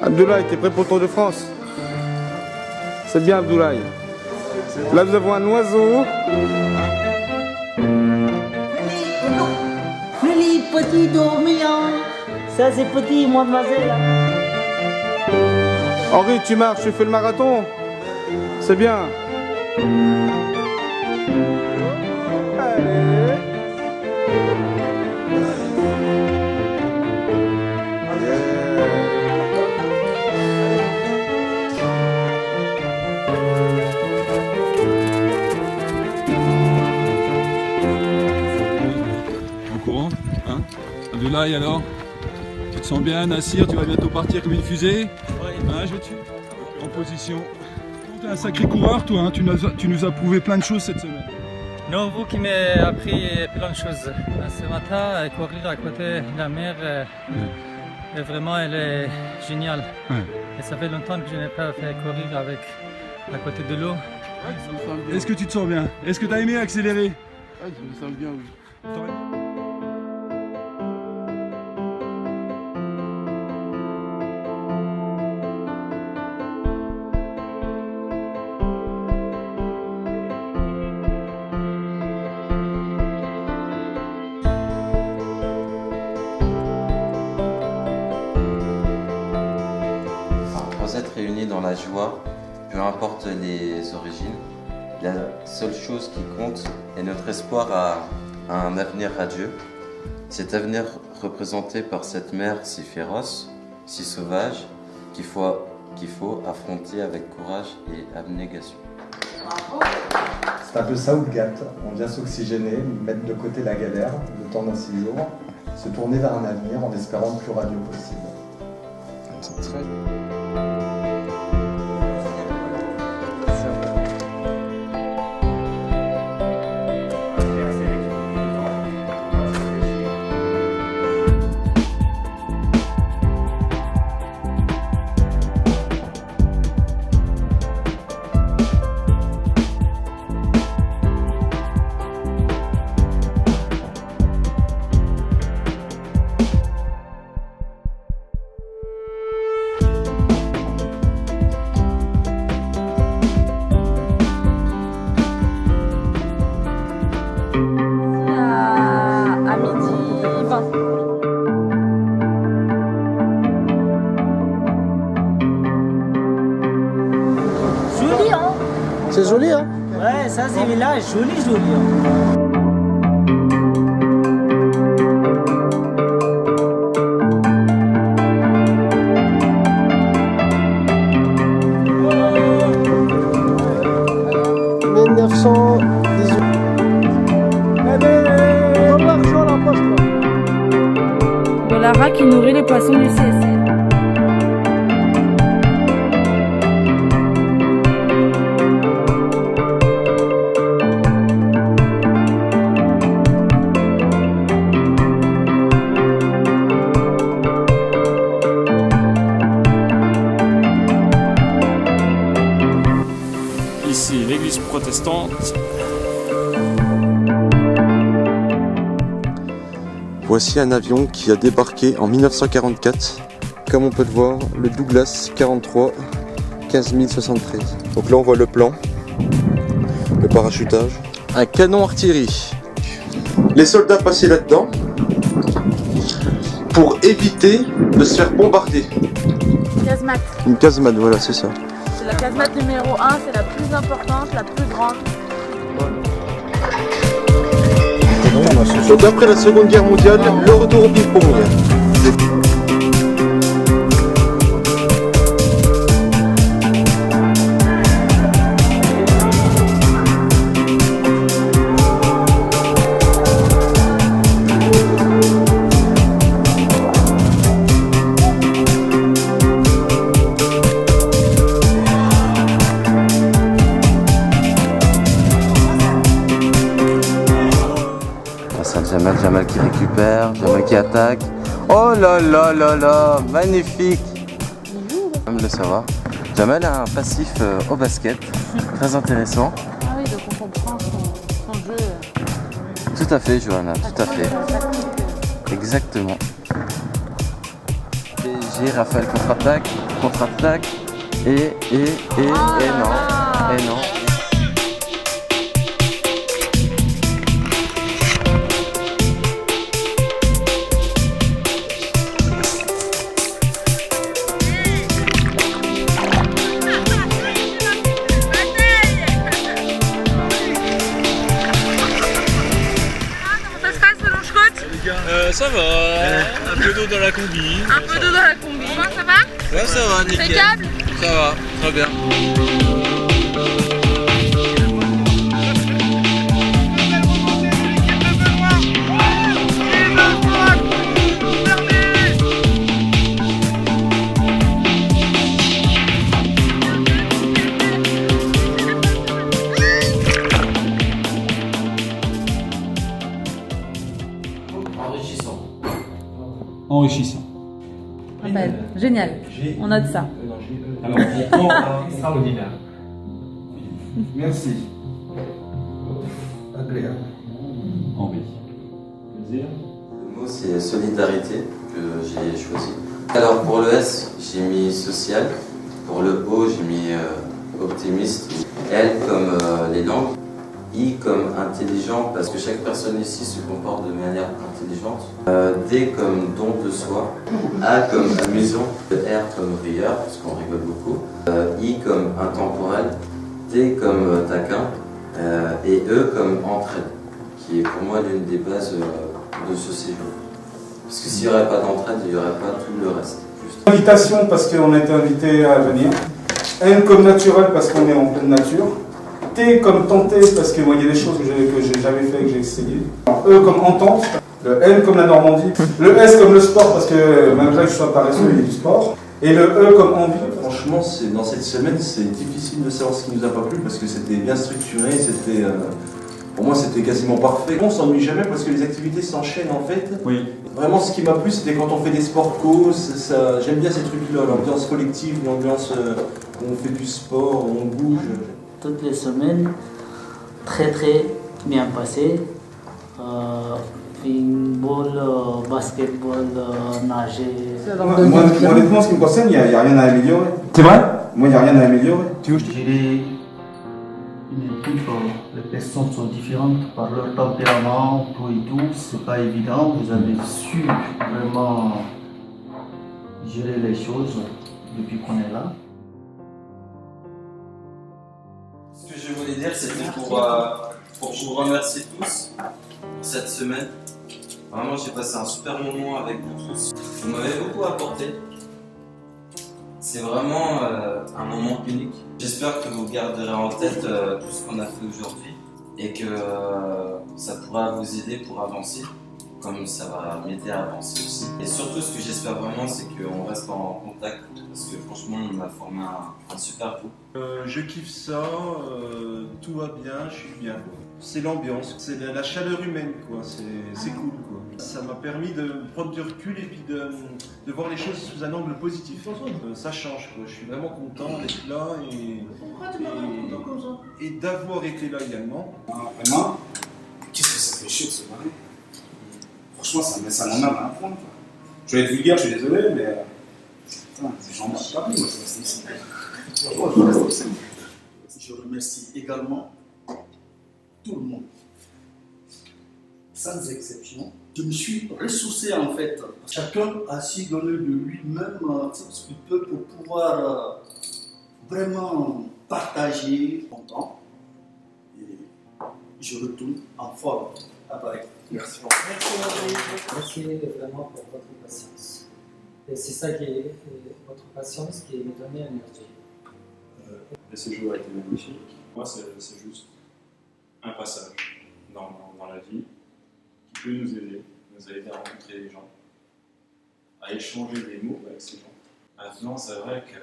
Abdoulaye, t'es prêt pour le Tour de France? C'est bien, Abdoulaye. Là, nous avons un oiseau. Joli petit dormillant. Ça, c'est petit, mademoiselle. Henri, tu marches, tu fais le marathon. C'est bien. Allez. Hein Abdoulaye, alors, tu te sens bien, Nassir? Tu vas bientôt partir comme une fusée? Hein, je vais te... En position. Tu es un sacré coureur, toi, hein, tu nous as prouvé plein de choses cette semaine. Non, vous qui m'avez appris plein de choses. Ce matin, courir à côté de la mer, et vraiment, elle est géniale. Ouais. Et ça fait longtemps que je n'ai pas fait courir à côté de l'eau. Est-ce que tu te sens bien? Est-ce que tu as aimé accélérer? Ah, je me sens bien, oui. Pour être réunis dans la joie, peu importe les origines, la seule chose qui compte est notre espoir à un avenir radieux. Cet avenir représenté par cette mer si féroce, si sauvage, qu'il faut affronter avec courage et abnégation. C'est un peu ça ou le gâte. On vient s'oxygéner, mettre de côté la galère, le temps d'un séjour, se tourner vers un avenir en espérant le plus radieux possible. C'est très... À midi 20. Joli, hein? C'est joli, hein? Ouais, ça, c'est village joli, joli. Hein. De Lara qui nourrit les poissons du CSC. Ici, l'église protestante. Voici un avion qui a débarqué en 1944. Comme on peut le voir, le Douglas 43 15073. Donc là on voit le plan, le parachutage, un canon artillerie. Les soldats passaient là-dedans pour éviter de se faire bombarder. Casemate. Une casemate, voilà, c'est ça. C'est la casemate numéro 1, c'est la plus importante, la plus grande. Donc après la Seconde Guerre mondiale, le retour au ping-pong. Jamal qui récupère, Jamal qui attaque. Oh là là là là, magnifique. Comme le savoir. Jamal a un passif au basket, très intéressant. Ah oui, donc on comprend son jeu. Tout à fait, Johanna, tout à fait. Exactement. Et j'ai Raphaël contre-attaque, et non. Ça va, un peu d'eau dans la combi. Un peu d'eau dans la combi. Ça va? Ouais, ça va, nickel. Impeccable? Ça va, très bien. Enrichissant. Raphaël, génial. On note ça. Alors, on prend extraordinaire. Merci. Henri. Le mot c'est solidarité que j'ai choisi. Alors pour le S, j'ai mis social. Pour le O, j'ai mis optimiste. L comme les langues. I comme intelligent parce que chaque personne ici se comporte de manière intelligente. D comme don de soi. A comme amusant. R comme rieur parce qu'on rigole beaucoup. I comme intemporel. T comme taquin. Et E comme entraide, qui est pour moi l'une des bases de ce séjour. Parce que s'il n'y aurait pas d'entraide, il n'y aurait pas tout le reste. Juste. Invitation parce qu'on a été invité à venir. N comme naturel parce qu'on est en pleine nature. T comme tenter parce que moi il y a des choses que j'ai jamais fait et que j'ai essayé. E comme entente. Le N comme la Normandie. Le S comme le sport parce que malgré que je sois paresseux, il y a du sport. Et le E comme envie. Franchement, dans cette semaine, c'est difficile de savoir ce qui nous a pas plu parce que c'était bien structuré, pour moi c'était quasiment parfait. On s'ennuie jamais parce que les activités s'enchaînent en fait. Oui. Vraiment, ce qui m'a plu, c'était quand on fait des sports co, j'aime bien ces trucs-là, l'ambiance collective, l'ambiance où on fait du sport, où on bouge. Toutes les semaines, très bien passé. Football, basketball, nager. Moi, honnêtement, ce qui me concerne, il n'y a rien à améliorer. C'est vrai? Moi, il n'y a rien à améliorer. Tu veux que je te... Je dirais une équipe, les personnes sont différentes par leur tempérament, tout et tout. C'est pas évident. Vous avez su vraiment gérer les choses depuis qu'on est là. Ce que je voulais dire, c'était pour vous remercier tous pour cette semaine. Vraiment, j'ai passé un super moment avec vous tous. Vous m'avez beaucoup apporté. C'est vraiment un moment unique. J'espère que vous garderez en tête tout ce qu'on a fait aujourd'hui et que ça pourra vous aider pour avancer, comme ça va m'aider à avancer aussi. Et surtout, ce que j'espère vraiment, c'est qu'on reste en contact parce que franchement, on a formé un super groupe. Je kiffe ça, tout va bien, je suis bien. C'est l'ambiance, c'est la chaleur humaine, quoi. C'est cool, quoi. Ça m'a permis de prendre du recul et puis de voir les choses sous un angle positif. Ça change, quoi. Je suis vraiment content d'être là et d'avoir été là également. Vraiment, qu'est-ce que ça fait chier de se marier. Franchement, ça m'en a à prendre. Je vais être vulgaire, je suis désolé, mais j'en marche pas plus, moi, je reste ici. Je remercie également tout le monde, sans exception. Je me suis ressourcé en fait. Chacun a su donner de lui-même ce qu'il peut pour pouvoir vraiment partager son temps. Et je retourne en forme à Paris. Merci. Merci vraiment pour votre patience. Et c'est ça qui est votre patience qui me donne l'énergie. Le séjour a été magnifique. Moi, c'est juste un passage dans la vie qui peut nous aider à rencontrer les gens, à échanger des mots avec ces gens. Maintenant, c'est vrai que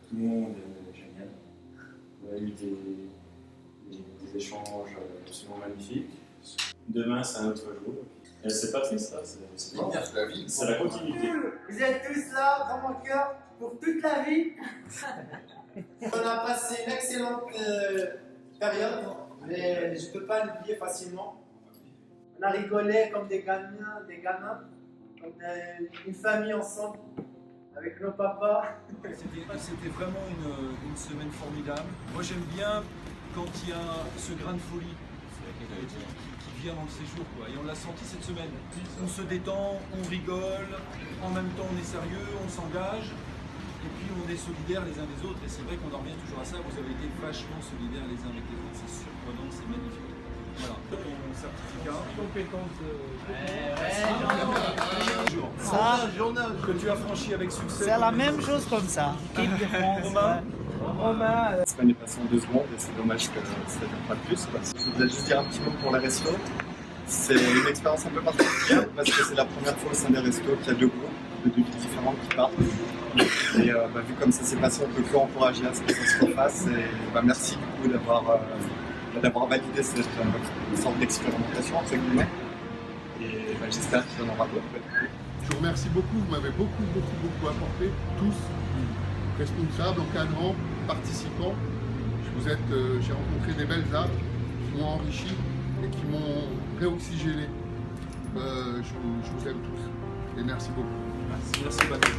tout le monde est génial. On a eu des échanges absolument magnifiques. Demain, c'est un autre jour. Et c'est pas triste, ça. C'est Non, c'est la vie. C'est la continuité. Vous êtes tous là dans mon cœur pour toute la vie. On a passé une excellente période, mais je ne peux pas l'oublier facilement. On a rigolé comme des gamins, comme une famille ensemble, avec nos papas. C'était vraiment une semaine formidable. Moi j'aime bien quand il y a ce grain de folie qui vient dans le séjour, quoi. Et on l'a senti cette semaine. On se détend, on rigole, en même temps on est sérieux, on s'engage. Et puis on est solidaires les uns des autres, et c'est vrai qu'on en revient toujours à ça, vous avez été vachement solidaires les uns avec les autres, c'est surprenant, c'est magnifique. Voilà, mon certificat. Compétence que tu as franchi avec succès. C'est la même chose comme ça. Équipe de France. La semaine est passée en 2 secondes et c'est dommage que ça ne dure pas de plus. Je voudrais juste dire un petit mot pour la resto. C'est une expérience un peu particulière parce que c'est la première fois au sein des restos qu'il y a 2 groupes de 2 villes différentes qui partent. Et vu comme ça s'est passé, on peut que encourager à ce que ça se refasse. Et merci du coup d'avoir validé cette sorte d'expérimentation entre guillemets. Et j'espère qu'il y en aura d'autres. Je vous remercie beaucoup, vous m'avez beaucoup apporté, tous, responsables, encadrants, participants. J'ai rencontré des belles âmes qui m'ont enrichi et qui m'ont réoxygéné. Je vous aime tous et merci beaucoup. Merci Patrick.